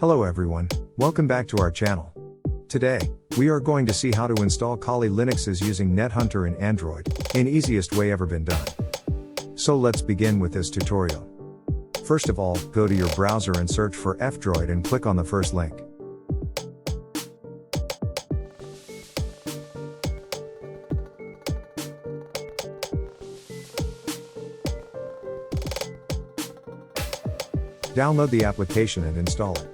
Hello everyone, welcome back to our channel. Today, we are going to see how to install Kali Linuxes using NetHunter in Android, in easiest way ever been done. So let's begin with this tutorial. First of all, go to your browser and search for F-Droid and click on the first link. Download the application and install it.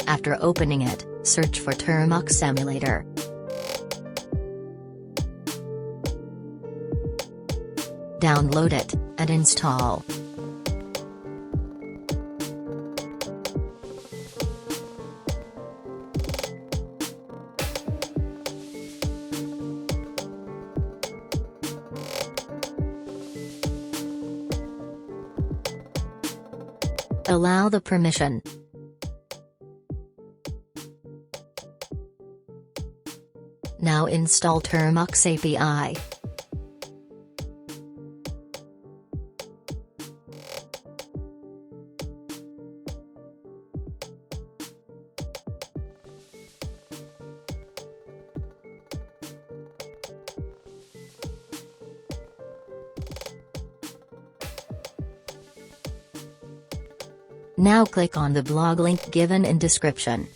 After opening it, search for Termux Emulator. Download it, and install. Allow the permission. Now install Termux API. Now click on the blog link given in description.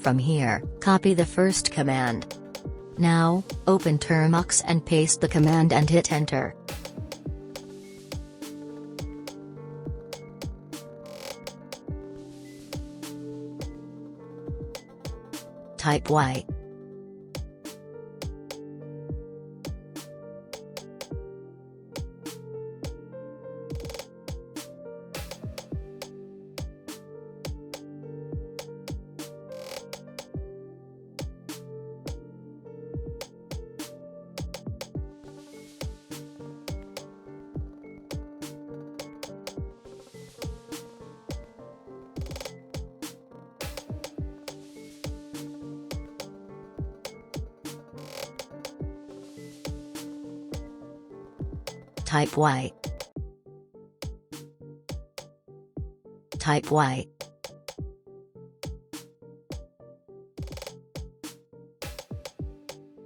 From here, copy the first command. Now, open Termux and paste the command and hit enter. Type Y. Type Y. Type Y.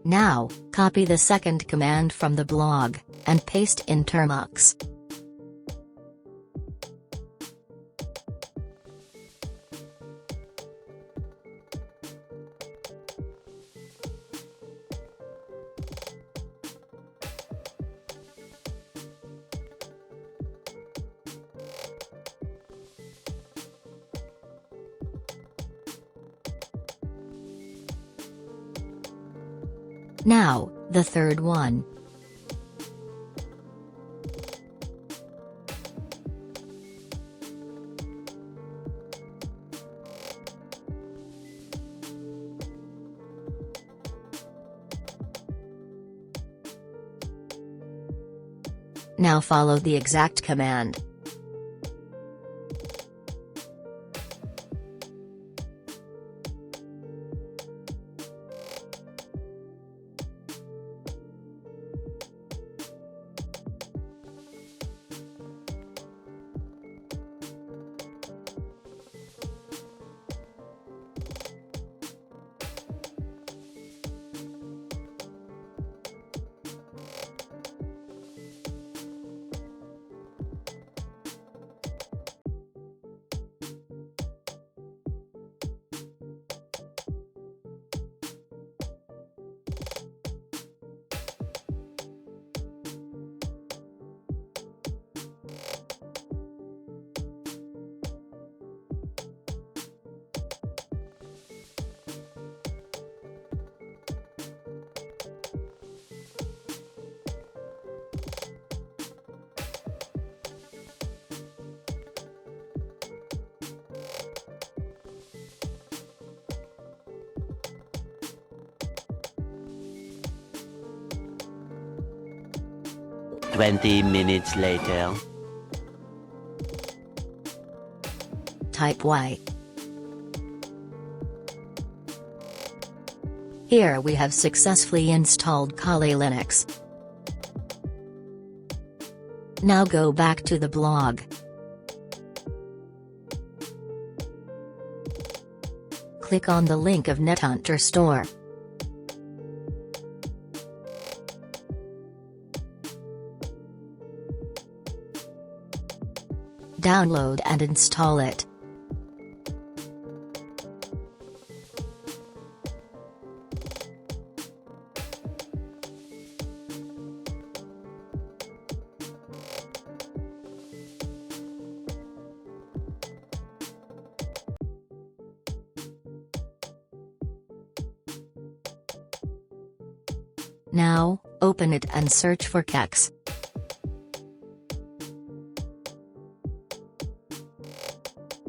Now, copy the second command from the blog, and paste in Termux. Now, the third one. Now follow the exact command. 20 minutes later. Type Y. Here we have successfully installed Kali Linux. Now go back to the blog. Click on the link of NetHunter Store. Download and install it. Now, open it and search for KEError.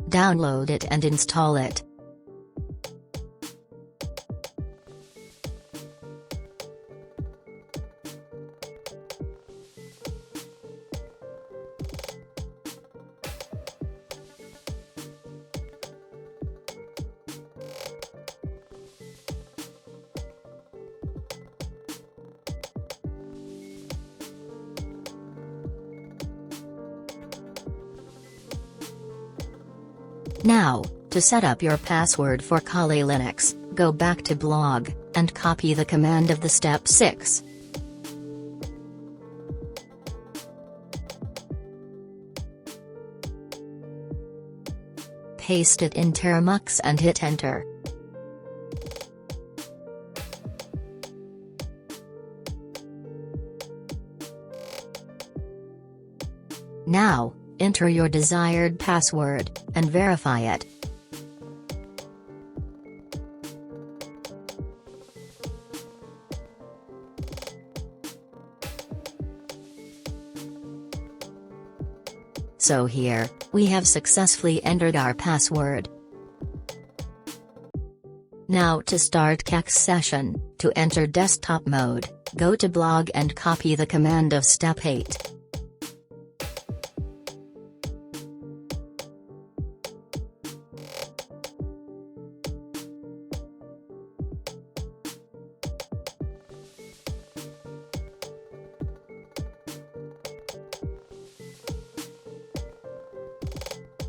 Download it and install it. Now, to set up your password for Kali Linux, go back to blog, and copy the command of the step 6. Paste it in Termux and hit enter. Now, enter your desired password, and verify it. So here, we have successfully entered our password. Now to start KEError session, to enter desktop mode, go to blog and copy the command of step 8.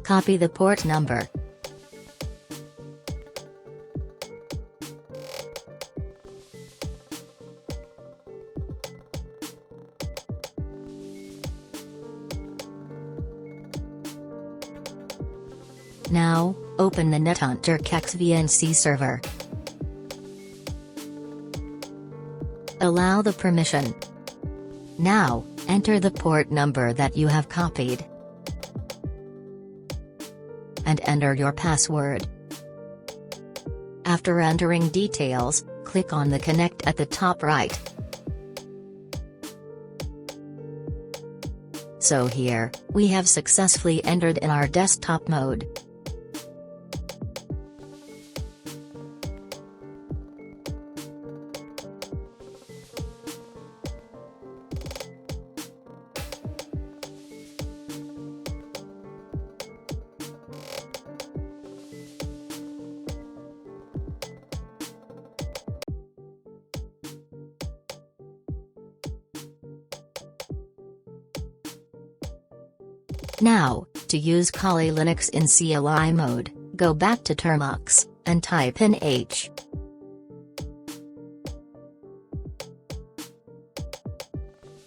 Copy the port number. Now, open the NetHunter KEError VNC server. Allow the permission. Now, enter the port number that you have copied. And enter your password. After entering details, click on the Connect at the top right. So here, we have successfully entered in our desktop mode. Now, to use Kali Linux in CLI mode, go back to Termux, and type in H.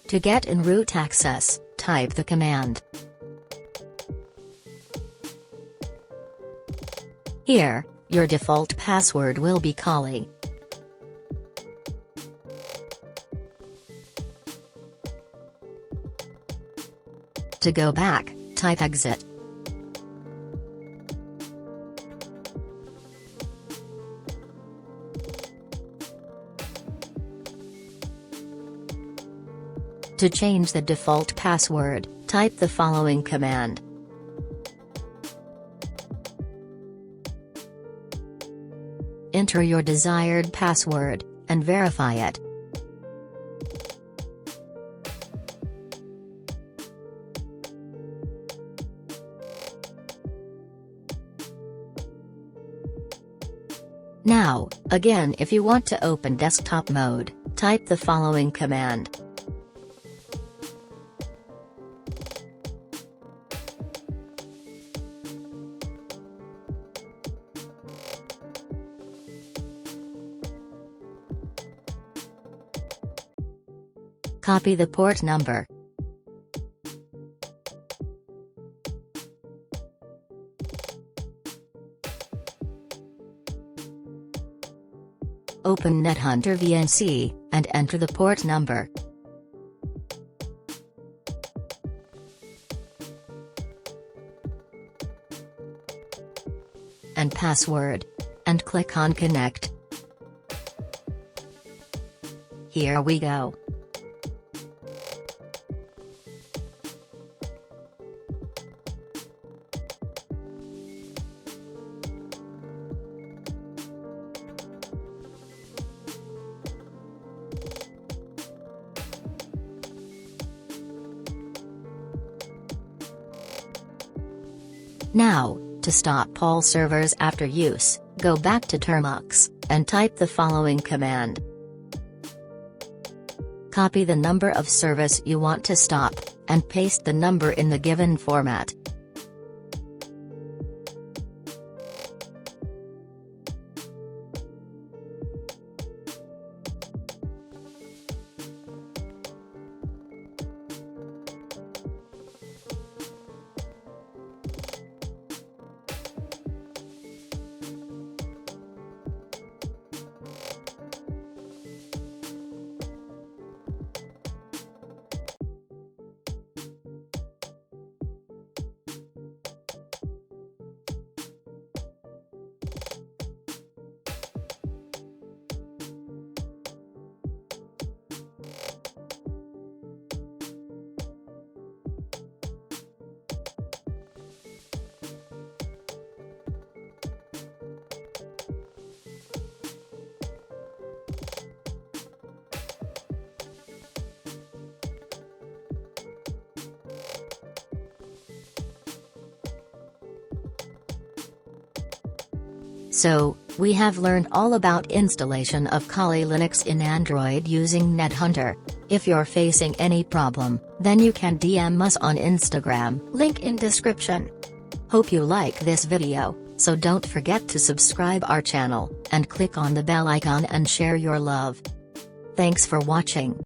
To get in root access, type the command. Here, your default password will be Kali. To go back, type exit. To change the default password, type the following command. Enter your desired password, and verify it. Now, again, if you want to open desktop mode, type the following command. Copy the port number. Open NetHunter VNC, and enter the port number. And password. And click on Connect. Here we go. Now, to stop all servers after use, go back to Termux, and type the following command. Copy the number of service you want to stop, and paste the number in the given format. So, we have learned all about installation of Kali Linux in Android using NetHunter. If you're facing any problem, then you can DM us on Instagram, link in description. Hope you like this video, so don't forget to subscribe our channel, and click on the bell icon and share your love. Thanks for watching.